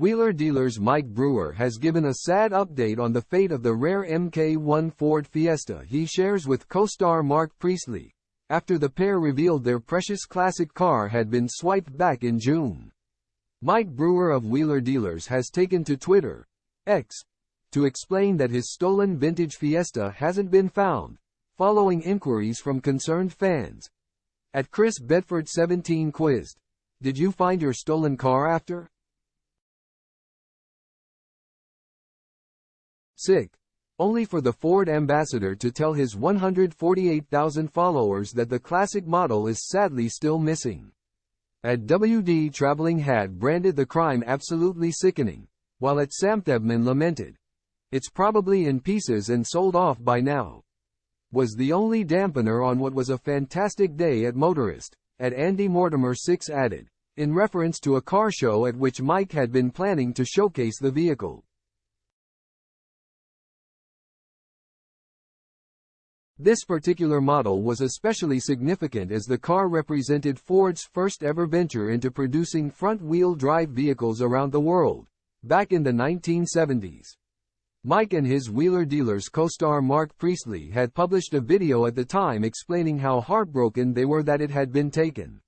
Wheeler Dealer's Mike Brewer has given a sad update on the fate of the rare Mk1 Ford Fiesta he shares with co-star Mark Priestley, after the pair revealed their precious classic car had been swiped back in June. Mike Brewer of Wheeler Dealers has taken to Twitter, X, to explain that his stolen vintage Fiesta hasn't been found, following inquiries from concerned fans. At Chris Bedford 17 quizzed, "Did you find your stolen car after?" Sick. Only for the Ford ambassador to tell his 148,000 followers that the classic model is sadly still missing. At WD Traveling had branded the crime absolutely sickening, while at Samthebman lamented, "It's probably in pieces and sold off by now." Was the only dampener on what was a fantastic day at Motorist, at Andy Mortimer 6 added, in reference to a car show at which Mike had been planning to showcase the vehicle. This particular model was especially significant as the car represented Ford's first ever venture into producing front-wheel drive vehicles around the world, back in the 1970s. Mike and his Wheeler Dealers co-star Mark Priestley had published a video at the time explaining how heartbroken they were that it had been taken.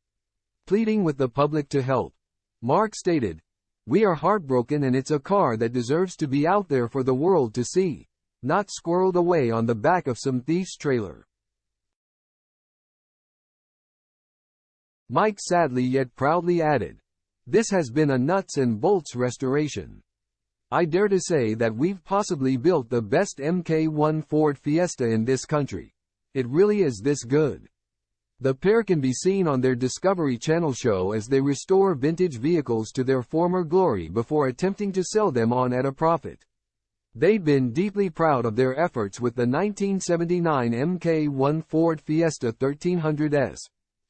Pleading with the public to help, Mark stated, "We are heartbroken and it's a car that deserves to be out there for the world to see, not squirreled away on the back of some thief's trailer." Mike sadly yet proudly added, "This has been a nuts and bolts restoration. I dare to say that we've possibly built the best Mk1 Ford Fiesta in this country. It really is this good." The pair can be seen on their Discovery Channel show as they restore vintage vehicles to their former glory before attempting to sell them on at a profit. They'd been deeply proud of their efforts with the 1979 Mk1 Ford Fiesta 1300S,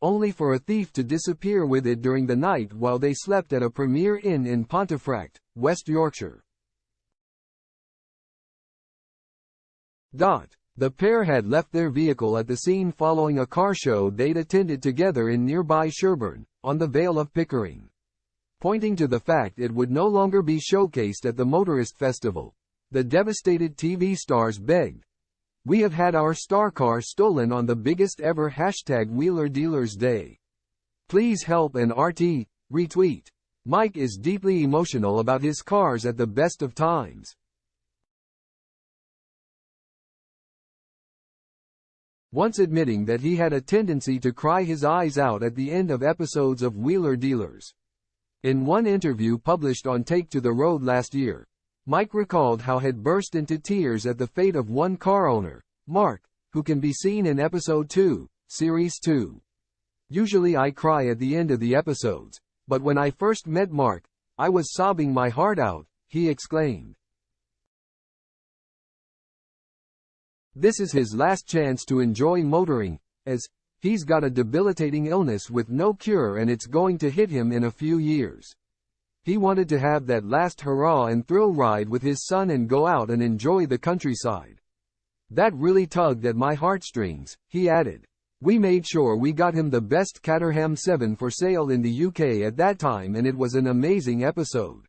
only for a thief to disappear with it during the night while they slept at a premier inn in Pontefract, West Yorkshire. The pair had left their vehicle at the scene following a car show they'd attended together in nearby Sherburn, on the Vale of Pickering. Pointing to the fact it would no longer be showcased at the Motorist Festival, the devastated TV stars begged, "We have had our star car stolen on the biggest ever #Wheeler Dealers Day. Please help and RT, retweet." Mike is deeply emotional about his cars at the best of times. Once admitting that he had a tendency to cry his eyes out at the end of episodes of Wheeler Dealers. In one interview published on Take to the Road last year, Mike recalled how he had burst into tears at the fate of one car owner, Mark, who can be seen in Episode 2, Series 2. "Usually I cry at the end of the episodes, but when I first met Mark, I was sobbing my heart out," he exclaimed. This is his last chance to enjoy motoring, as he's got a debilitating illness with no cure and it's going to hit him in a few years. He wanted to have that last hurrah and thrill ride with his son and go out and enjoy the countryside. "That really tugged at my heartstrings," he added. "We made sure we got him the best Caterham 7 for sale in the UK at that time and it was an amazing episode."